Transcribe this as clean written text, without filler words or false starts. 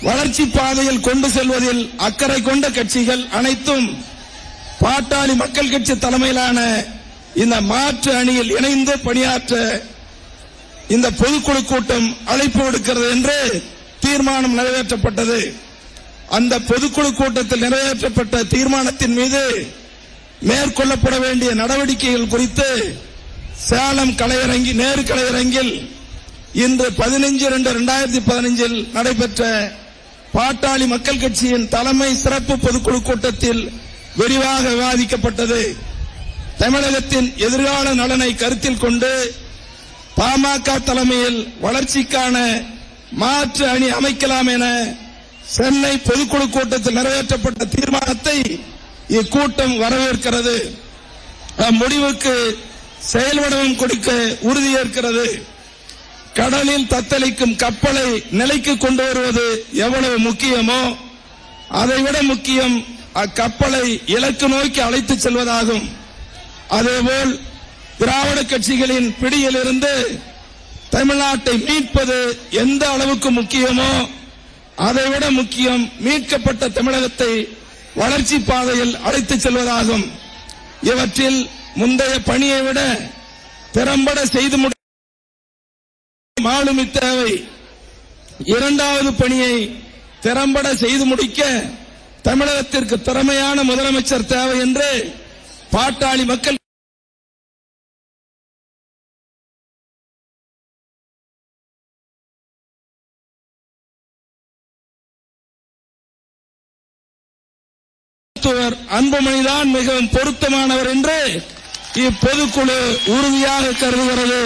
வளர்ச்சி பாதையில் கொண்டு செல்வதில் அக்கறை கொண்ட கட்சிகள் அனைத்தும் பாட்டாளி மக்கள் கட்சி தலைமையிலான இந்த மாற்று அணியில் இணைந்து பணியாற்ற இந்த பொதுக்குழு கூட்டம் அழைப்பு விடுக்கிறது என்று தீர்மானம் நிறைவேற்றப்பட்டது. அந்த பொதுக்குழு கூட்டத்தில் நிறைவேற்றப்பட்ட தீர்மானத்தின் மீது மேற்கொள்ளப்பட வேண்டிய நடவடிக்கைகள் குறித்து சேலம் கலையரங்கி நேரு கலையரங்கில் இன்று 15/2/2015 நடைபெற்ற பாட்டாளி மக்கள் கட்சியின் தலைமை சிறப்பு பொதுக்குழு கூட்டத்தில் விரிவாக விவாதிக்கப்பட்டது. தமிழகத்தின் எதிர்கால நலனை கருத்தில் கொண்டு பாமக தலைமையில் வளர்ச்சிக்கான மாற்று அணி அமைக்கலாம் என சென்னை பொதுக்குழு கூட்டத்தில் நிறைவேற்றப்பட்ட தீர்மானத்தை இக்கூட்டம் வரவேற்கிறது. முடிவுக்கு செயல் வடிவம் கொடுக்க உறுதியேற்கிறது. கடலில் தத்தளிக்கும் கப்பலை நிலைக்கு கொண்டு வருவது எவ்வளவு முக்கியமோ அதைவிட முக்கியம் அக்கப்பலை இலக்கு நோக்கி அழைத்து செல்வதாகும். அதேபோல் திராவிட கட்சிகளின் பிடியிலிருந்து தமிழ்நாட்டை மீட்பது எந்த அளவுக்கு முக்கியமோ அதைவிட முக்கியம் மீட்கப்பட்ட தமிழகத்தை வளர்ச்சி பாதையில் அழைத்து செல்வதாகும். இவற்றில் முந்தைய பணியை விட திறம்பட செய்து ஆளுமை தேவை. இரண்டாவது பணியை திறம்பட செய்து முடிக்க தமிழகத்திற்கு திறமையான முதலமைச்சர் தேவை என்று பாட்டாளி மக்கள் அன்புமணிதான் மிகவும் பொருத்தமானவர் என்று இப்பொதுக்குழு உறுதியாக கருதுகிறது.